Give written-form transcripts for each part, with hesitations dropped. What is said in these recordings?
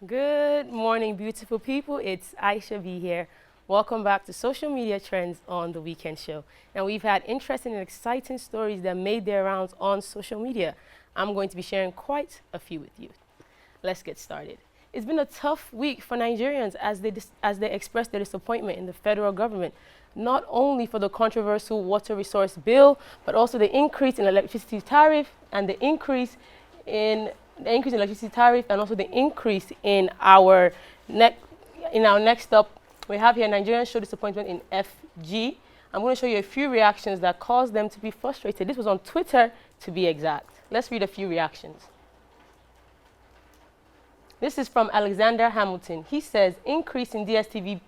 Good morning, beautiful people. It's Aisha B here. Welcome back to Social Media Trends on the Weekend Show. And we've had interesting and exciting stories that made their rounds on social media. I'm going to be sharing quite a few with you. Let's get started. It's been a tough week for Nigerians as they express their disappointment in the federal government, not only for the controversial water resource bill, but also the increase in electricity tariff and the increase in electricity tariff and also the increase in our next up. We have here Nigerians show disappointment in FG. I'm going to show you a few reactions that caused them to be frustrated. This was on Twitter to be exact. Let's read a few reactions. This is from Alexander Hamilton. He says, increase in DSTV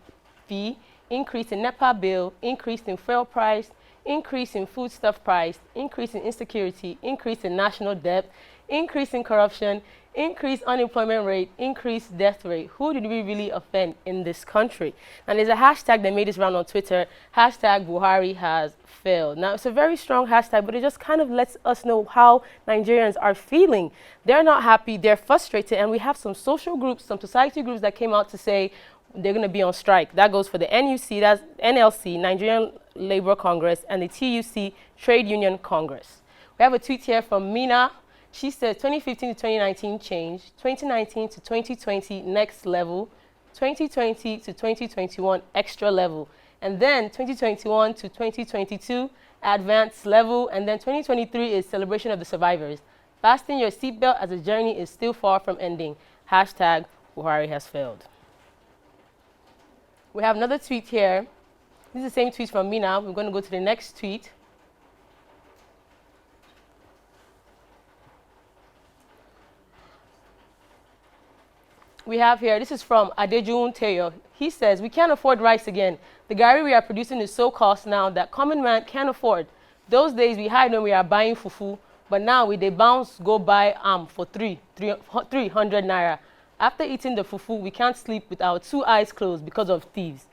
fee, increase in NEPA bill, increase in fuel price, increase in foodstuff price, increase in insecurity, increase in national debt, increase in corruption, increase unemployment rate, increase death rate. Who did we really offend in this country? And there's a hashtag that made this round on Twitter, hashtag Buhari has failed. Now, it's a very strong hashtag, but it just kind of lets us know how Nigerians are feeling. They're not happy, they're frustrated, and we have some social groups, some society groups that came out to say they're going to be on strike. That goes for the NUC, that's NLC, Nigerian Labour Congress, and the TUC, Trade Union Congress. We have a tweet here from Mina. She says 2015 to 2019 change, 2019 to 2020 next level, 2020 to 2021 extra level, and then 2021 to 2022 advanced level, and then 2023 is celebration of the survivors. Fasten your seatbelt as the journey is still far from ending. Hashtag Buhari has failed. We have another tweet here. This is the same tweet from Mina. We're going to go to the next tweet. We have here, this is from Adejun Teyo. He says, we can't afford rice again. The gari we are producing is so cost now that common man can't afford. Those days we hide when we are buying fufu, but now we they bounce go buy for 300 naira. After eating the fufu, we can't sleep with our two eyes closed because of thieves.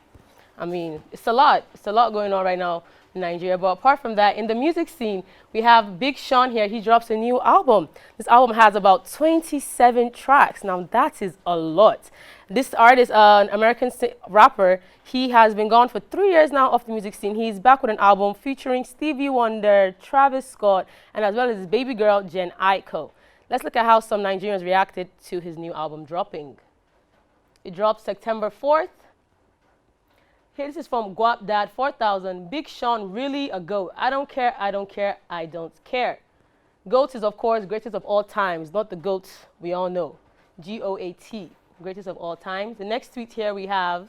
I mean, it's a lot going on right now in Nigeria. But apart from that, in the music scene, we have Big Sean here. He drops a new album. This album has about 27 tracks. Now, that is a lot. This artist, an American rapper, he has been gone for 3 years now off the music scene. He's back with an album featuring Stevie Wonder, Travis Scott, and as well as his baby girl, Jen Aiko. Let's look at how some Nigerians reacted to his new album dropping. It drops September 4th. Here, this is from Guap Dad 4000. Big Sean, really a GOAT. I don't care, I don't care, I don't care. GOAT is, of course, greatest of all times, not the GOAT we all know. GOAT, greatest of all times. The next tweet here we have,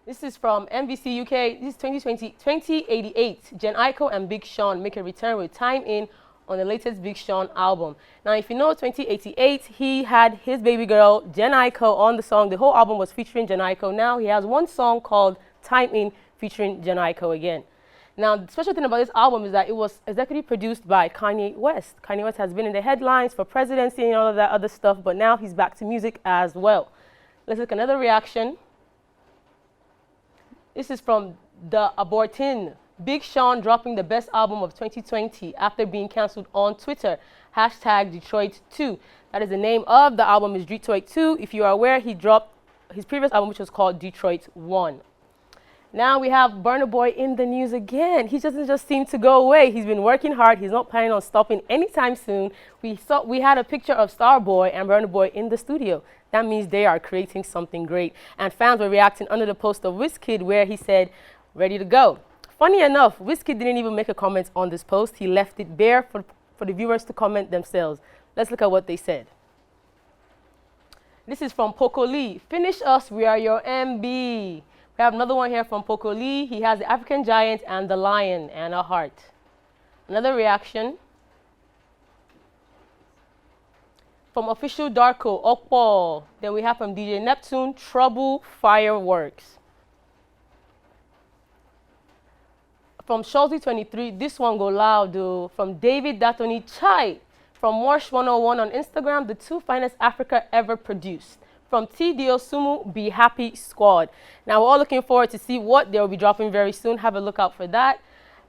this is from MVC UK. This is 2088. Jen Aiko and Big Sean make a return with Time In on the latest Big Sean album. Now, if you know 2088, he had his baby girl, Jen Aiko, on the song. The whole album was featuring Jen Aiko. Now, he has one song called Time In featuring Jen Aiko again. Now, the special thing about this album is that it was executive produced by Kanye West. Kanye West has been in the headlines for presidency and all of that other stuff, but now he's back to music as well. Let's look at another reaction. This is from The Abortin. Big Sean dropping the best album of 2020 after being cancelled on Twitter. Hashtag Detroit 2. That is the name of the album, is Detroit 2. If you are aware, he dropped his previous album, which was called Detroit 1. Now we have Burna Boy in the news again. He doesn't just seem to go away. He's been working hard. He's not planning on stopping anytime soon. We had a picture of Starboy and Burna Boy in the studio. That means they are creating something great. And fans were reacting under the post of Wizkid where he said, ready to go. Funny enough, Wizkid didn't even make a comment on this post. He left it bare for the viewers to comment themselves. Let's look at what they said. This is from Poco Lee. Finish us, we are your MB. We have another one here from Poco Lee. He has the African Giant and the Lion and a heart. Another reaction from Official Darko, Okpo. Then we have from DJ Neptune, Trouble Fireworks. From Shawty23, this one go loud, though. From David Datoni Chai. From Wash 101 on Instagram, the two finest Africa ever produced. From TDO Sumu, Be Happy Squad. Now, we're all looking forward to see what they'll be dropping very soon. Have a look out for that.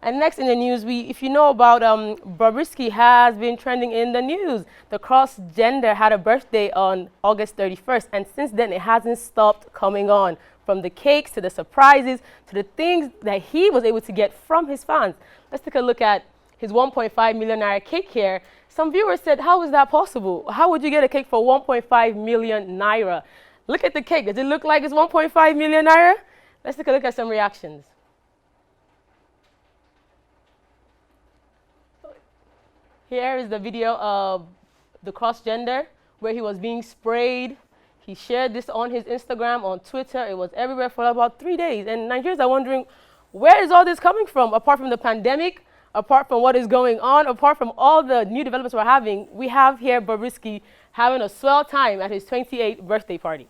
And next in the news, if you know about Bobrisky has been trending in the news. The cross-gender had a birthday on August 31st, and since then it hasn't stopped coming on. From the cakes to the surprises to the things that he was able to get from his fans. Let's take a look at his 1.5 million naira cake here. Some viewers said, how is that possible? How would you get a cake for 1.5 million naira? Look at the cake. Does it look like it's 1.5 million naira? Let's take a look at some reactions. Here is the video of the cross-gender where he was being sprayed. He shared this on his Instagram, on Twitter. It was everywhere for about 3 days. And Nigerians are wondering, where is all this coming from? Apart from the pandemic, apart from what is going on, apart from all the new developments we're having, we have here Bobrisky having a swell time at his 28th birthday party.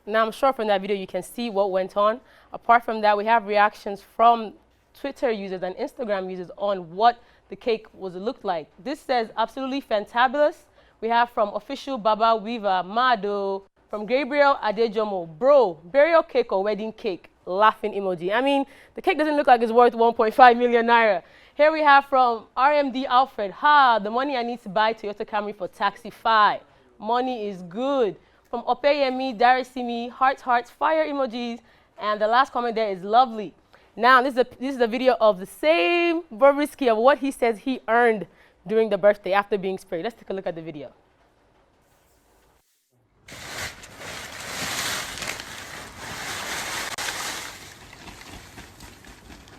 Now, I'm sure from that video you can see what went on. Apart from that, we have reactions from Twitter users and Instagram users on what the cake was looked like. This says, absolutely fantabulous. We have from official Baba Weaver, Mado, from Gabriel Adejomo, bro, burial cake or wedding cake, laughing emoji. I mean, the cake doesn't look like it's worth 1.5 million naira. Here we have from RMD Alfred, the money I need to buy Toyota Camry for Taxify. Money is good. From Opeyemi, Darisimi, hearts, hearts, fire emojis. And the last comment there is lovely. Now, this is a video of the same Bobrisky of what he says he earned during the birthday after being sprayed. Let's take a look at the video.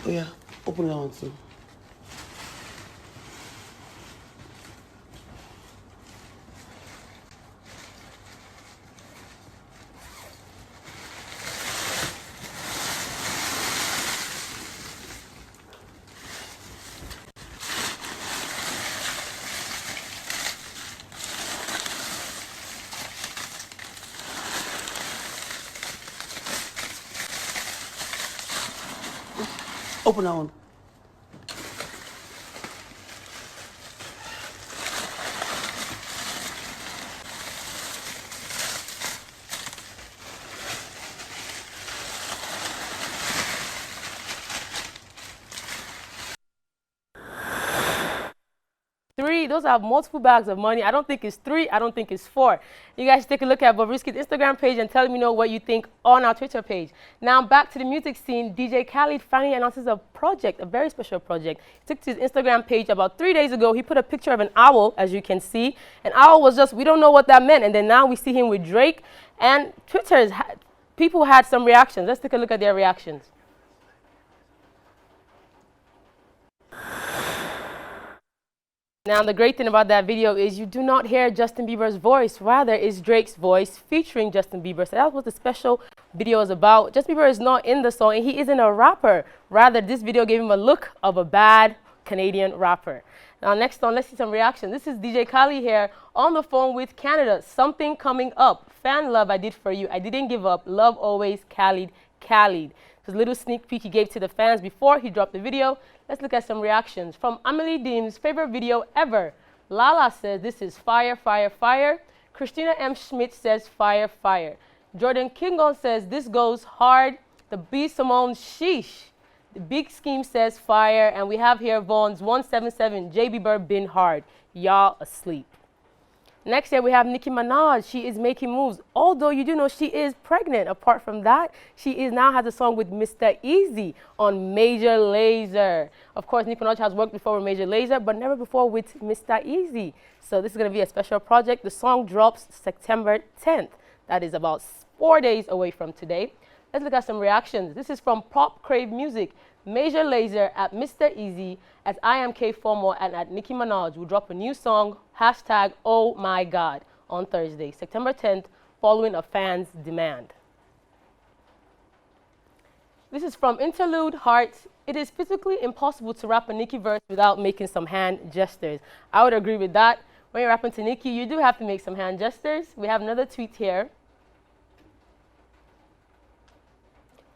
Oh yeah, open that one too. Open that one. Those are multiple bags of money. I don't think it's 3. I don't think it's 4. You guys take a look at Bobrisky's Instagram page and tell me what you think on our Twitter page. Now back to the music scene. DJ Khaled finally announces a project, a very special project. He took to his Instagram page about 3 days ago. He put a picture of an owl, as you can see. An owl was just, we don't know what that meant. And then now we see him with Drake. And people had some reactions. Let's take a look at their reactions. Now, the great thing about that video is you do not hear Justin Bieber's voice. Rather, it's Drake's voice featuring Justin Bieber. So that's what the special video is about. Justin Bieber is not in the song, and he isn't a rapper. Rather, this video gave him a look of a bad Canadian rapper. Now, next on, let's see some reaction. This is DJ Khaled here on the phone with Canada. Something coming up. Fan love I did for you. I didn't give up. Love always, Khaled, Khaled. It was a little sneak peek he gave to the fans before he dropped the video. Let's look at some reactions. From Amelie Deem's favorite video ever. Lala says, this is fire, fire, fire. Christina M. Schmidt says, fire, fire. Jordan Kingon says, this goes hard. The B. Simone, sheesh. The Big Scheme says, fire. And we have here Vaughn's 177, JB Bird, been hard. Y'all asleep. Next here we have Nicki Minaj. She is making moves. Although you do know she is pregnant. Apart from that, she now has a song with Mr. Easy on Major Lazer. Of course, Nicki Minaj has worked before with Major Lazer, but never before with Mr. Easy. So this is going to be a special project. The song drops September 10th. That is about 4 days away from today. Let's look at some reactions. This is from Pop Crave Music. Major Lazer at Mr. Easy, at IMK Formal, and at Nicki Minaj will drop a new song, hashtag Oh My God, on Thursday, September 10th, following a fan's demand. This is from Interlude Hearts. It is physically impossible to rap a Nicki verse without making some hand gestures. I would agree with that. When you're rapping to Nicki, you do have to make some hand gestures. We have another tweet here.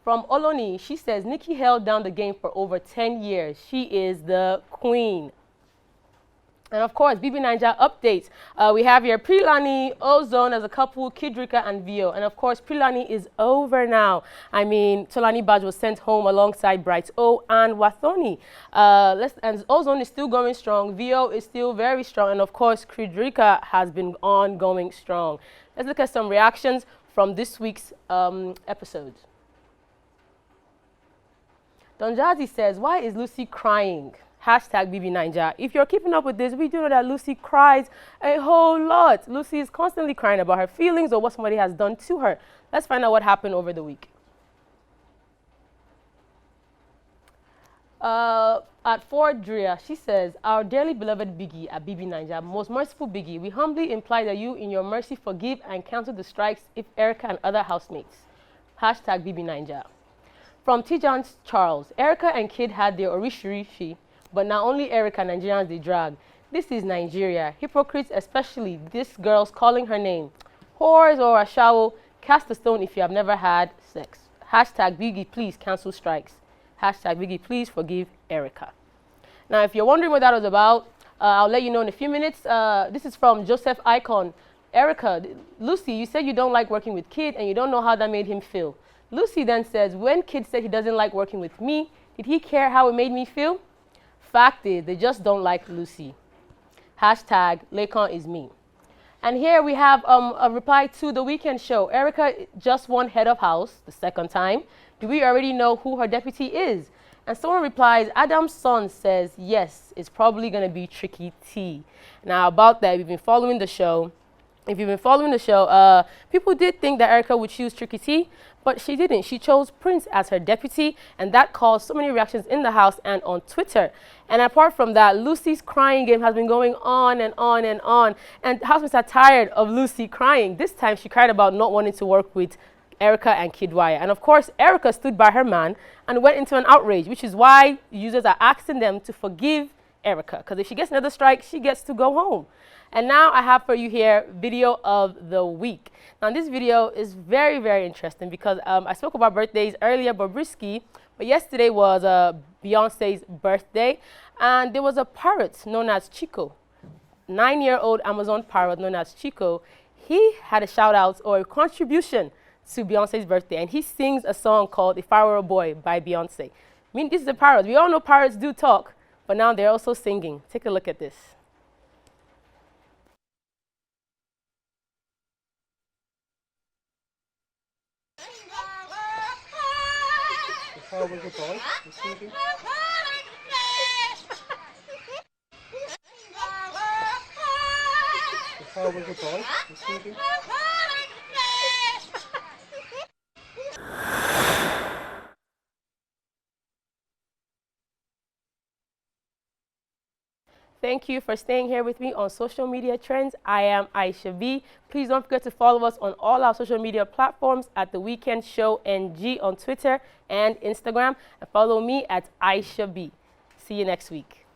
From Oloni, she says, Nicki held down the game for over 10 years. She is the queen. And of course, BB Ninja updates. We have here Prilani, Ozone as a couple, Kidrika and Vio. And of course, Prilani is over now. I mean, Tolani Baj was sent home alongside Bright O and Wathoni. And Ozone is still going strong. Vio is still very strong. And of course, Kidrika has been on going strong. Let's look at some reactions from this week's episode. Don Jazzy says, why is Lucy crying? Hashtag BB Ninja. If you're keeping up with this, we do know that Lucy cries a whole lot. Lucy is constantly crying about her feelings or what somebody has done to her. Let's find out what happened over the week. At Fort Drea, she says, our dearly beloved Biggie at BB Ninja, most merciful Biggie, we humbly imply that you in your mercy forgive and cancel the strikes if Erica and other housemates. Hashtag BB Ninja. From Tijan Charles, Erica and Kid had their orishirishi, but not only Erica Nigerians they drag. This is Nigeria. Hypocrites, especially this girl's calling her name. Whores or ashawo, cast a stone if you have never had sex. Hashtag Biggie, please cancel strikes. Hashtag Biggie, please forgive Erica. Now, if you're wondering what that was about, I'll let you know in a few minutes. This is from Joseph Icon. Erica, Lucy, you said you don't like working with Kid and you don't know how that made him feel. Lucy then says, when Kid said he doesn't like working with me, did he care how it made me feel? Fact is, they just don't like Lucy. Hashtag Lakon is me. And here we have a reply to the weekend show. Erica just won head of house the second time. Do we already know who her deputy is? And someone replies, Adam's son says, yes, it's probably going to be Tricky T. Now about that, we've been following the show. If you've been following the show, people did think that Erica would choose Tricky T, but she didn't. She chose Prince as her deputy, and that caused so many reactions in the house and on Twitter. And apart from that, Lucy's crying game has been going on and on and on. And housemates are tired of Lucy crying. This time, she cried about not wanting to work with Erica and Kidwaya. And of course, Erica stood by her man and went into an outrage, which is why users are asking them to forgive Erica. Because if she gets another strike, she gets to go home. And now I have for you here video of the week. Now this video is very, very interesting because I spoke about birthdays earlier, Bobrisky, but yesterday was Beyonce's birthday, and there was a parrot known as Chico, 9-year-old Amazon parrot known as Chico. He had a shout out or a contribution to Beyonce's birthday, and he sings a song called If I Were a Boy by Beyonce. I mean, this is a parrot. We all know parrots do talk, but now they're also singing. Take a look at this. If I was a boy, I'm thinking. If I was a boy, I'm thinking. Thank you for staying here with me on Social Media Trends. I am Aisha B. Please don't forget to follow us on all our social media platforms at The Weekend Show NG on Twitter and Instagram. And follow me at Aisha B. See you next week.